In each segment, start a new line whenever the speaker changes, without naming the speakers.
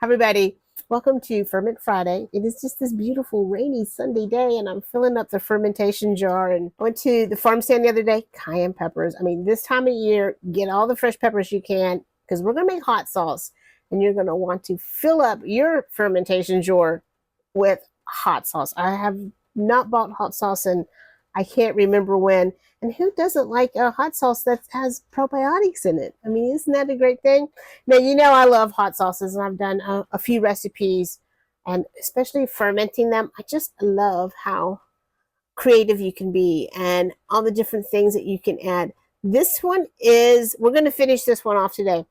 Everybody, welcome to Ferment Friday. It is just this beautiful rainy Sunday day, and I'm filling up the fermentation jar. And I went to the farm stand the other day, cayenne peppers. I mean, this time of year, get all the fresh peppers you can because we're going to make hot sauce, and you're going to want to fill up your fermentation jar with hot sauce. I have not bought hot sauce, and I can't remember when. And who doesn't like a hot sauce that has probiotics in it? I mean, isn't that a great thing? Now, you know I love hot sauces, and I've done a few recipes, and especially fermenting them. I just love how creative you can be and all the different things that you can add. This one is, we're going to finish this one off today.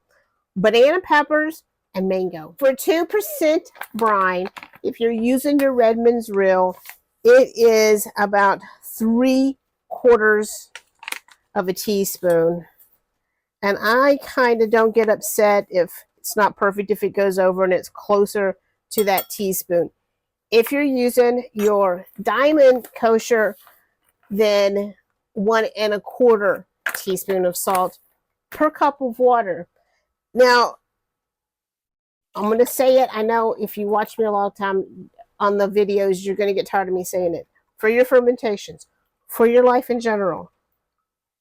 Banana peppers and mango. For 2% brine, if you're using your Redmond's reel, it is about 3/4 of a teaspoon. And I kind of don't get upset if it's not perfect, if it goes over and it's closer to that teaspoon. If you're using your Diamond kosher, then 1 1/4 teaspoon of salt per cup of water. Now, I'm going to say it. I know if you watch me a long time on the videos, you're going to get tired of me saying it. For your fermentations, for your life in general,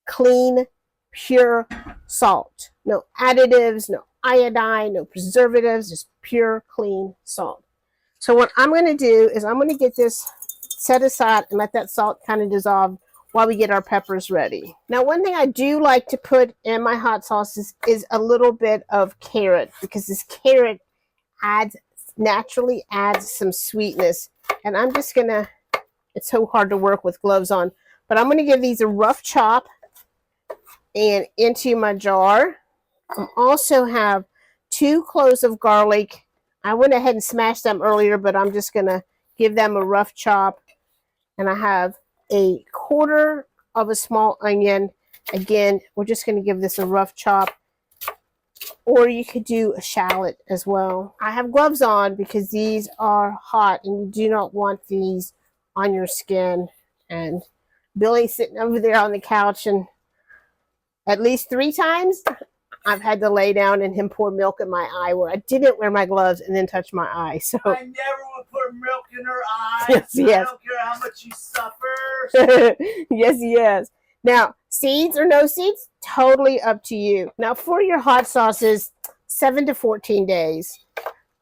clean, pure salt. No additives, no iodine, no preservatives, just pure, clean salt. So what I'm going to do is I'm going to get this set aside and let that salt kind of dissolve while we get our peppers ready. Now, one thing I do like to put in my hot sauces is a little bit of carrot, because this carrot naturally adds some sweetness. And I'm just going to, it's so hard to work with gloves on, but I'm going to give these a rough chop and into my jar. I also have 2 cloves of garlic. I went ahead and smashed them earlier, but I'm just going to give them a rough chop. And I have 1/4 of a small onion. Again, we're just going to give this a rough chop. Or you could do a shallot as well. I have gloves on because these are hot and you do not want these on your skin. And Billy's sitting over there on the couch, and at least 3 times I've had to lay down and him pour milk in my eye where I didn't wear my gloves and then touch my eye. So
I never would put milk in her eye.
Yes.
I don't care how much she suffers.
Yes. Now, seeds or no seeds, totally up to you. Now, for your hot sauces, 7 to 14 days.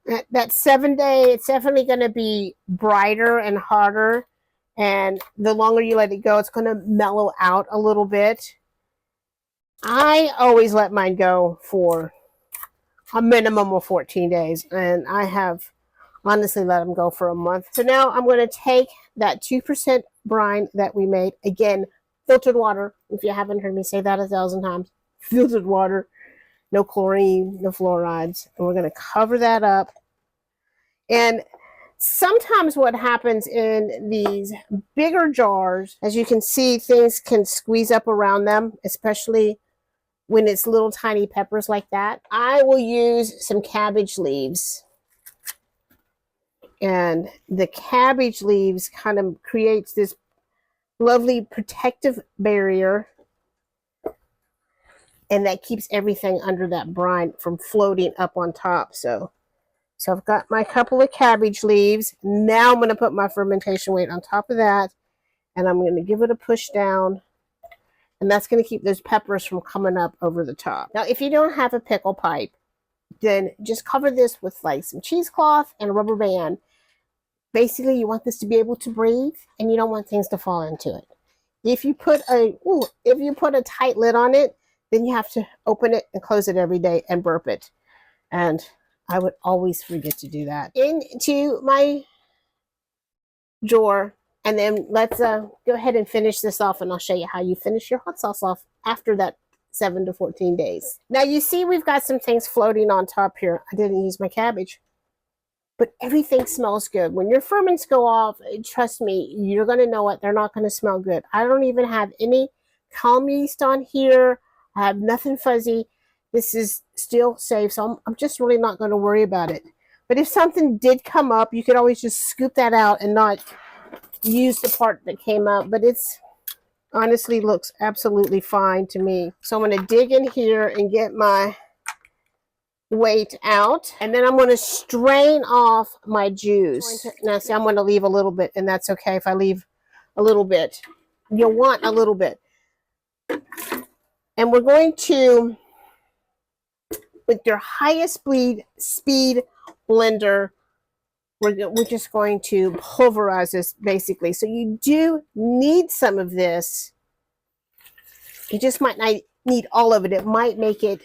That 7-day, it's definitely going to be brighter and harder. And the longer you let it go, it's going to mellow out a little bit. I always let mine go for a minimum of 14 days. And I have honestly let them go for a month. So now I'm going to take that 2% brine that we made. Again, filtered water. If you haven't heard me say that 1,000 times. Filtered water. No chlorine, no fluorides. And we're going to cover that up. And sometimes what happens in these bigger jars, as you can see, things can squeeze up around them, especially when it's little tiny peppers like that. I will use some cabbage leaves. And the cabbage leaves kind of creates this lovely protective barrier. And that keeps everything under that brine from floating up on top. So I've got my couple of cabbage leaves. Now I'm going to put my fermentation weight on top of that. And I'm going to give it a push down. And that's going to keep those peppers from coming up over the top. Now, if you don't have a pickle pipe, then just cover this with like some cheesecloth and a rubber band. Basically, you want this to be able to breathe, and you don't want things to fall into it. If you put a tight lid on it, then you have to open it and close it every day and burp it. And I would always forget to do that. Into my jar, and then let's go ahead and finish this off, and I'll show you how you finish your hot sauce off after that 7 to 14 days. Now you see we've got some things floating on top here. I didn't use my cabbage. But everything smells good. When your ferments go off, trust me, you're going to know it. They're not going to smell good. I don't even have any calm yeast on here. I have nothing fuzzy. This is still safe, so I'm just really not going to worry about it. But if something did come up, you could always just scoop that out and not use the part that came up. But it's honestly looks absolutely fine to me. So I'm going to dig in here and get my weight out, and then I'm going to strain off my juice. Now, see, I'm going to leave a little bit, and that's okay if I leave a little bit. You'll want a little bit. And we're going to, with your highest speed blender, we're just going to pulverize this basically. So you do need some of this. You just might not need all of it. It might make it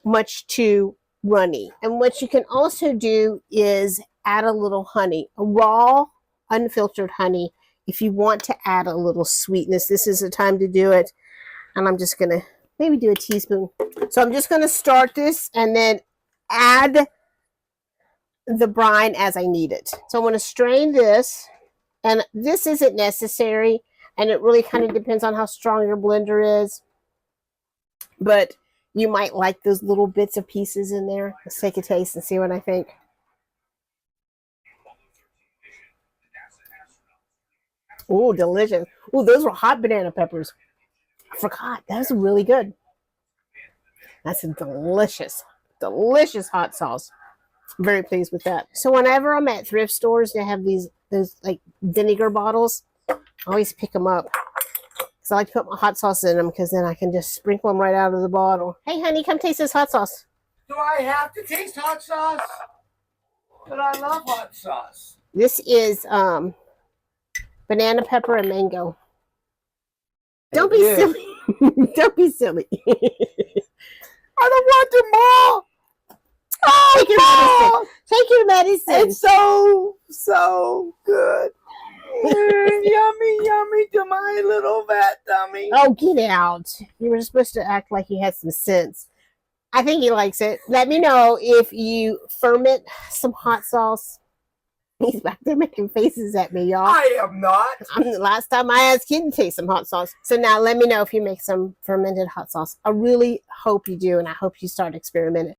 much too runny. And what you can also do is add a little honey, a raw, unfiltered honey, if you want to add a little sweetness. This is the time to do it. And I'm just going to maybe do a teaspoon. So I'm just going to start this and then add the brine as I need it. So I'm going to strain this, and this isn't necessary, and it really kind of depends on how strong your blender is. But you might like those little bits of pieces in there. Let's take a taste and see what I think. Oh, delicious. Oh, those were hot banana peppers. I forgot. That was really good. That's a delicious, delicious hot sauce. I'm very pleased with that. So whenever I'm at thrift stores, they have those like vinegar bottles. I always pick them up. So I like to put my hot sauce in them because then I can just sprinkle them right out of the bottle. Hey, honey, come taste this hot sauce.
Do I have to taste hot sauce? But I love hot sauce.
This is banana pepper and mango. Don't be silly. Don't be silly.
I don't want them all. Oh,
take your medicine. Take your medicine.
It's so good. Yummy, yummy to my little fat tummy.
Oh, get out. You were supposed to act like you had some sense. I think he likes it. Let me know if you ferment some hot sauce. He's back there making faces at me, y'all.
I am not.
Last time I asked him to taste some hot sauce. So now let me know if you make some fermented hot sauce. I really hope you do, and I hope you start experimenting.